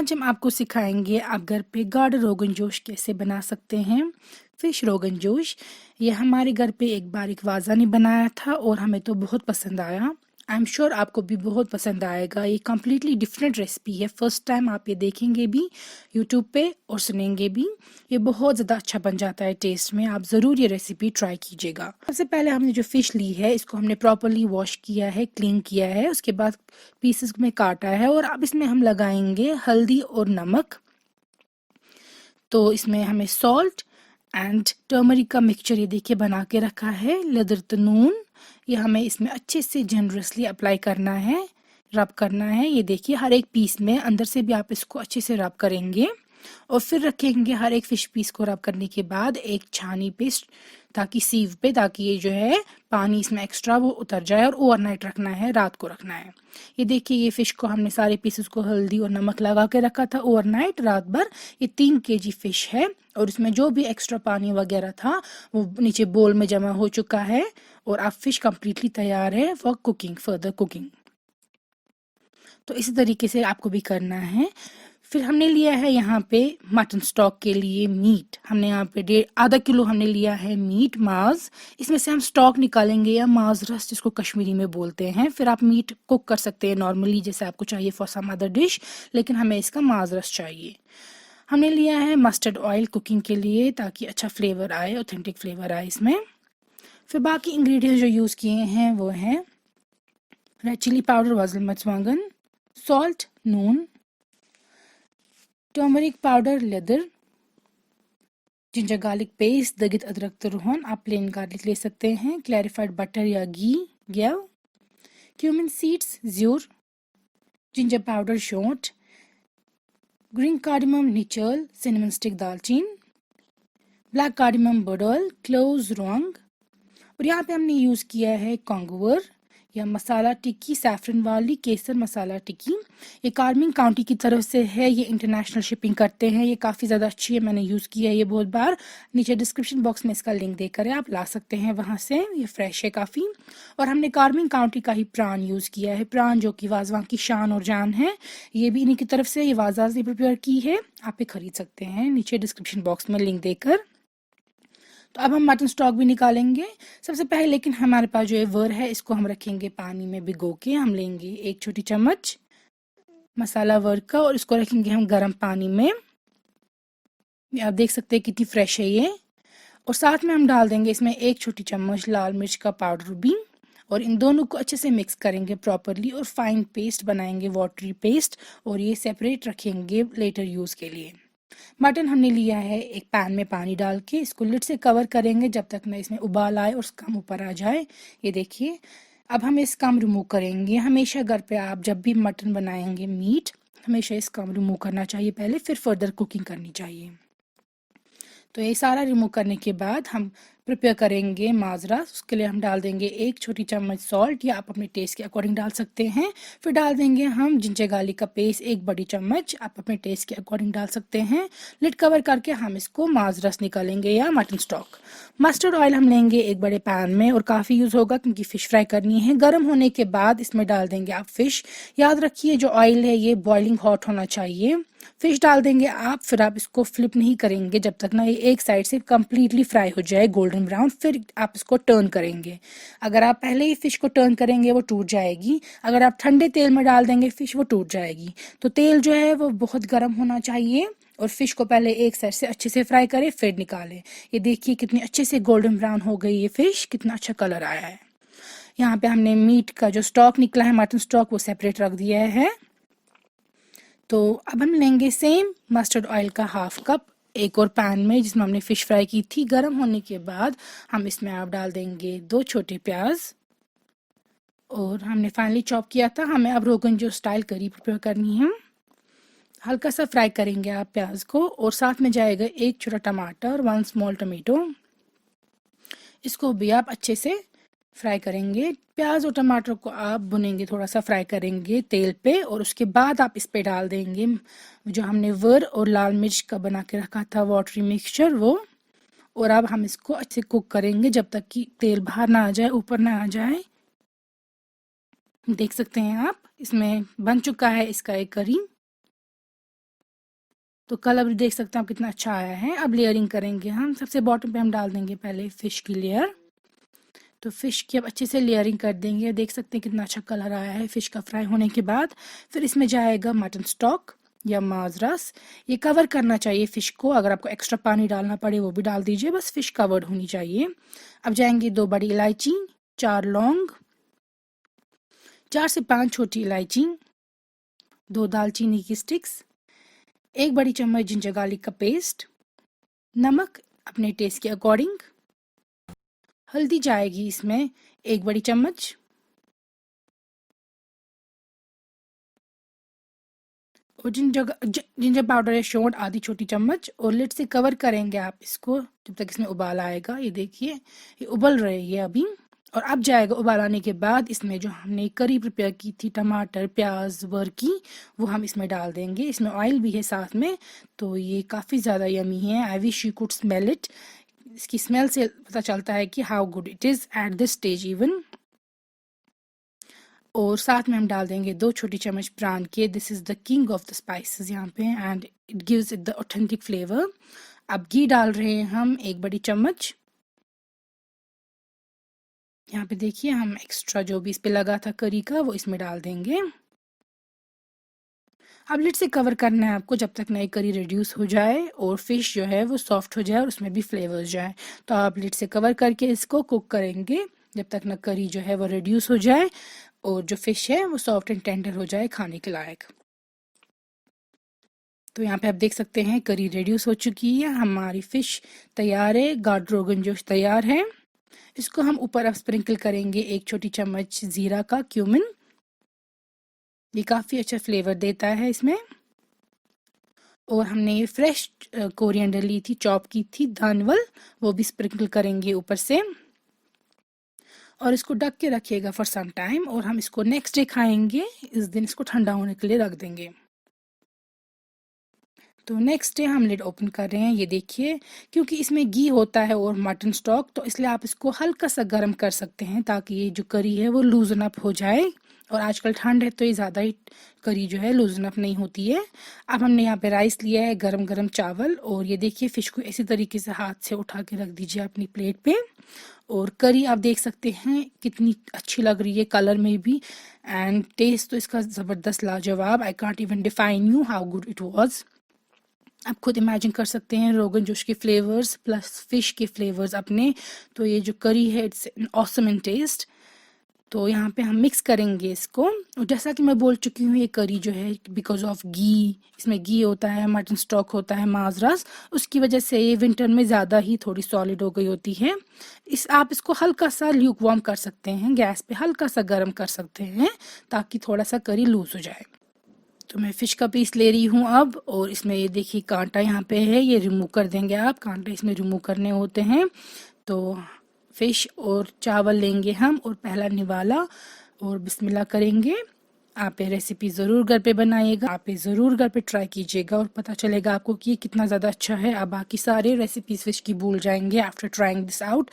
आज हम आपको सिखाएंगे आप घर पे गाढ़ा रोगन जोश कैसे बना सकते हैं। फिश रोगन जोश ये हमारे घर पे एक बार एक वाजा ने बनाया था और हमें तो बहुत पसंद आया। आई एम श्योर आपको भी बहुत पसंद आएगा। ये कम्प्लीटली डिफरेंट रेसिपी है, फर्स्ट टाइम आप ये देखेंगे भी यूट्यूब पे और सुनेंगे भी। ये बहुत ज़्यादा अच्छा बन जाता है टेस्ट में, आप ज़रूर ये रेसिपी ट्राई कीजिएगा। सबसे पहले हमने जो फ़िश ली है इसको हमने प्रॉपरली वॉश किया है, क्लीन किया है, उसके बाद पीसेस में काटा है और अब इसमें हम लगाएंगे हल्दी और नमक। तो इसमें हमें सॉल्ट एंड टर्मरिक का मिक्सचर ये देखिए बना के रखा है, लेदर तनून ये हमें इसमें अच्छे से जनरसली अप्लाई करना है, रब करना है। ये देखिए हर एक पीस में अंदर से भी आप इसको अच्छे से रब करेंगे और फिर रखेंगे हर एक फिश पीस को रब करने के बाद एक छानी पे, ताकि सीव पे, ताकि ये जो है पानी इसमें एक्स्ट्रा वो उतर जाए। और ओवरनाइट रखना है, रात को रखना है। ये देखिए ये फिश को हमने सारे पीसेस को हल्दी और नमक लगा के रखा था ओवरनाइट, रात भर। ये 3 kg फिश है और इसमें जो भी एक्स्ट्रा पानी वगैरह था वो नीचे बोल में जमा हो चुका है और अब फिश कंप्लीटली तैयार है फॉर कुकिंग, फर्दर कुकिंग। तो इसी तरीके से आपको भी करना है। फिर हमने लिया है यहाँ पे मटन स्टॉक के लिए मीट। हमने यहाँ पे आधा किलो हमने लिया है मीट, मांस। इसमें से हम स्टॉक निकालेंगे या मांस रस जिसको कश्मीरी में बोलते हैं। फिर आप मीट कुक कर सकते हैं नॉर्मली जैसे आपको चाहिए फॉर सम अदर डिश, लेकिन हमें इसका मांस रस चाहिए। हमने लिया है मस्टर्ड ऑयल कुकिंग के लिए ताकि अच्छा फ्लेवर आए, ऑथेंटिक फ्लेवर आए इसमें। फिर बाकी इंग्रेडिएंट्स जो यूज़ किए हैं वो हैं रेड चिली पाउडर, वाजल मर्चवांगन, सॉल्ट, नून, टर्मरिक पाउडर, लेदर, जिंजर गार्लिक पेस्ट, दगित अदरक तरोहन, आप प्लेन गार्लिक ले सकते हैं, क्लैरिफाइड बटर या घी, गेव, क्यूमिन सीड्स, ज्यूर, जिंजर पाउडर, शोंठ, ग्रीन कार्डिमम, निचल, सिनेमन स्टिक, दालचीन, ब्लैक कार्डिमम, बडोल, क्लोव्स, लौंग। और यहाँ पे हमने यूज़ किया है कांगवर या मसाला टिक्की, सैफरन वाली केसर मसाला टिक्की। ये कार्मिंग काउंटी की तरफ से है, ये इंटरनेशनल शिपिंग करते हैं। ये काफ़ी ज़्यादा अच्छी है, मैंने यूज़ किया है ये बहुत बार। नीचे डिस्क्रिप्शन बॉक्स में इसका लिंक देकर है, आप ला सकते हैं वहाँ से, ये फ्रेश है काफ़ी। और हमने कार्मिंग काउंटी का ही प्रान यूज़ किया है, प्रान जो कि वाजवान की शान और जान है। ये भी इन्हीं की तरफ से, ये वाजा से प्रिपेयर की है, आप ये खरीद सकते हैं नीचे डिस्क्रिप्शन बॉक्स में लिंक देकर। तो अब हम मटन स्टॉक भी निकालेंगे सबसे पहले, लेकिन हमारे पास जो ये वर है इसको हम रखेंगे पानी में भिगो के। हम लेंगे 1 छोटी चम्मच मसाला वर का और इसको रखेंगे हम गर्म पानी में। आप देख सकते हैं कितनी फ्रेश है ये। और साथ में हम डाल देंगे इसमें 1 छोटी चम्मच लाल मिर्च का पाउडर भी, और इन दोनों को अच्छे से मिक्स करेंगे प्रॉपरली और फाइन पेस्ट बनाएंगे, वाटरी पेस्ट, और ये सेपरेट रखेंगे लेटर यूज़ के लिए। मटन हमने लिया है एक पैन में पानी डाल के, इसको लिड से कवर करेंगे जब तक ना इसमें उबाल आए और स्कम ऊपर आ जाए। ये देखिए अब हम ये स्कम रिमूव करेंगे। हमेशा घर पे आप जब भी मटन बनाएंगे मीट, हमेशा स्कम रिमूव करना चाहिए पहले, फिर फर्दर कुकिंग करनी चाहिए। तो ये सारा रिमूव करने के बाद हम प्रिपेयर करेंगे माजरा। उसके लिए हम डाल देंगे 1 छोटी चम्मच सॉल्ट, या आप अपने टेस्ट के अकॉर्डिंग डाल सकते हैं। फिर डाल देंगे हम जिंजर गार्लिक का पेस्ट 1 बड़ी चम्मच, आप अपने टेस्ट के अकॉर्डिंग डाल सकते हैं। लिड कवर करके हम इसको माजरस निकालेंगे या मटन स्टॉक। मस्टर्ड ऑयल हम लेंगे एक बड़े पैन में, और काफ़ी यूज़ होगा क्योंकि फ़िश फ्राई करनी है। गर्म होने के बाद इसमें डाल देंगे आप फ़िश। याद रखिए जो ऑयल है ये बॉइलिंग हॉट होना चाहिए। फिश डाल देंगे आप, फिर आप इसको फ्लिप नहीं करेंगे जब तक ना ये एक साइड से कंप्लीटली फ्राई हो जाए गोल्डन ब्राउन, फिर आप इसको टर्न करेंगे। अगर आप पहले ही फिश को टर्न करेंगे वो टूट जाएगी, अगर आप ठंडे तेल में डाल देंगे फिश वो टूट जाएगी। तो तेल जो है वो बहुत गर्म होना चाहिए, और फिश को पहले एक साइड से अच्छे से फ्राई करें फिर निकालें। ये देखिए कितनी अच्छे से गोल्डन ब्राउन हो गई ये फिश, कितना अच्छा कलर आया है। यहाँ पे हमने मीट का जो स्टॉक निकला है, मटन स्टॉक, वो सेपरेट रख दिया है। तो अब हम लेंगे सेम मस्टर्ड ऑयल का हाफ कप एक और पैन में जिसमें हमने फ़िश फ्राई की थी। गर्म होने के बाद हम इसमें आप डाल देंगे 2 छोटे प्याज, और हमने फाइनली चॉप किया था। हमें अब रोगन जो स्टाइल करी प्रिपेयर करनी है। हल्का सा फ्राई करेंगे आप प्याज को, और साथ में जाएगा 1 छोटा टमाटर, 1 स्मॉल टमेटो। इसको भी आप अच्छे से फ्राई करेंगे। प्याज और टमाटर को आप भुनेंगे, थोड़ा सा फ्राई करेंगे तेल पे, और उसके बाद आप इस पे डाल देंगे जो हमने वर और लाल मिर्च का बना के रखा था वाटरी मिक्सचर वो। और अब हम इसको अच्छे कुक करेंगे जब तक कि तेल बाहर ना आ जाए, ऊपर ना आ जाए। देख सकते हैं आप इसमें बन चुका है इसका एक करी। तो कलर देख सकते हैं आप कितना अच्छा आया है। अब लेयरिंग करेंगे हम। सबसे बॉटम पे हम डाल देंगे पहले फ़िश की लेयर। तो फ़िश की अब अच्छे से लेयरिंग कर देंगे। देख सकते हैं कितना अच्छा कलर आया है फ़िश का फ्राई होने के बाद। फिर इसमें जाएगा मटन स्टॉक या माज़ रस। ये कवर करना चाहिए फ़िश को। अगर आपको एक्स्ट्रा पानी डालना पड़े वो भी डाल दीजिए, बस फ़िश कवर्ड होनी चाहिए। अब जाएंगी 2 बड़ी इलायची, 4 लौंग, 4 से 5 छोटी इलायची, 2 दालचीनी की स्टिक्स, 1 बड़ी चम्मच जिंजर गार्लिक का पेस्ट, नमक अपने टेस्ट के अकॉर्डिंग, हल्दी जाएगी इसमें 1 बड़ी चम्मच, और जिंजर पाउडर है शोंठ आधी छोटी चम्मच। और लिड से कवर करेंगे आप इसको जब तक इसमें उबाल आएगा। ये देखिए ये उबल रही है अभी। और अब जाएगा उबाल आने के बाद इसमें जो हमने करी प्रिपेयर की थी टमाटर प्याज वर की, वो हम इसमें डाल देंगे। इसमें ऑयल भी है साथ में, तो ये काफ़ी ज़्यादा यमी है। I wish you could smell it. इसकी स्मेल से पता चलता है कि how good it is at this stage even. और साथ में हम डाल देंगे 2 छोटी चम्मच प्रान के। This is the king of the spices यहाँ पे, and it gives it the authentic flavour. अब घी डाल रहे हैं हम 1 बड़ी चम्मच। यहाँ पे देखिए हम एक्स्ट्रा जो भी इस पे लगा था करी का वो इसमें डाल देंगे। अब लिड से कवर करना है आपको जब तक नई करी रिड्यूस हो जाए और फिश जो है वो सॉफ्ट हो जाए और उसमें भी फ्लेवर्स जाए। तो आप लिड से कवर करके इसको कुक करेंगे जब तक ना करी जो है वो रिड्यूस हो जाए और जो फिश है वो सॉफ्ट एंड टेंडर हो जाए खाने के लायक। तो यहाँ पे आप देख सकते हैं करी रिड्यूस हो चुकी है, हमारी फिश तैयार है, गार्ड रोगन जोश तैयार है। इसको हम ऊपर अब स्प्रिंकल करेंगे 1 छोटी चम्मच जीरा का क्यूमिन। ये काफ़ी अच्छा फ्लेवर देता है इसमें। और हमने ये फ्रेश कोरिएंडर ली थी, चॉप की थी धनवल, वो भी स्प्रिंकल करेंगे ऊपर से। और इसको ढक के रखिएगा फॉर सम टाइम, और हम इसको नेक्स्ट डे खाएंगे। इस दिन इसको ठंडा होने के लिए रख देंगे। तो नेक्स्ट डे हम लिड ओपन कर रहे हैं। ये देखिए क्योंकि इसमें घी होता है और मटन स्टॉक, तो इसलिए आप इसको हल्का सा गर्म कर सकते हैं ताकि ये जो करी है वो लूजन अप हो जाए। और आजकल ठंड है तो ये ज़्यादा ही करी जो है लूजन अप नहीं होती है। अब हमने यहाँ पे राइस लिया है, गरम गरम चावल, और ये देखिए फ़िश को इसी तरीके से हाथ से उठा के रख दीजिए अपनी प्लेट पे। और करी आप देख सकते हैं कितनी अच्छी लग रही है कलर में भी, एंड टेस्ट तो इसका ज़बरदस्त लाजवाब। I can't even define you how good it was. आप खुद इमेजिन कर सकते हैं रोगन जोश के फ्लेवर्स प्लस फिश के फ्लेवर्स अपने। तो ये जो करी है इट्स ऑसम इन टेस्ट। तो यहाँ पे हम मिक्स करेंगे इसको। और जैसा कि मैं बोल चुकी हूँ ये करी जो है बिकॉज ऑफ घी, इसमें घी होता है, मटन स्टॉक होता है, माज़ रस, उसकी वजह से ये विंटर में ज़्यादा ही थोड़ी सॉलिड हो गई होती है। आप इसको हल्का सा ल्यूक वार्म कर सकते हैं, गैस पे हल्का सा गर्म कर सकते हैं ताकि थोड़ा सा करी लूज हो जाए। तो मैं फ़िश का पीस ले रही हूँ अब, और इसमें ये देखिए कांटा यहाँ पे है, ये रिमूव कर देंगे आप। कांटे इसमें रिमूव करने होते हैं। तो फ़िश और चावल लेंगे हम और पहला निवाला, और बिस्मिल्लाह करेंगे। आप ये रेसिपी ज़रूर घर पे बनाइएगा, आप ये ज़रूर घर पे ट्राई कीजिएगा और पता चलेगा आपको कि ये कितना ज़्यादा अच्छा है। आप बाकी सारे रेसिपीज़ फ़िश की भूल जाएंगे आफ्टर ट्राइंग दिस आउट।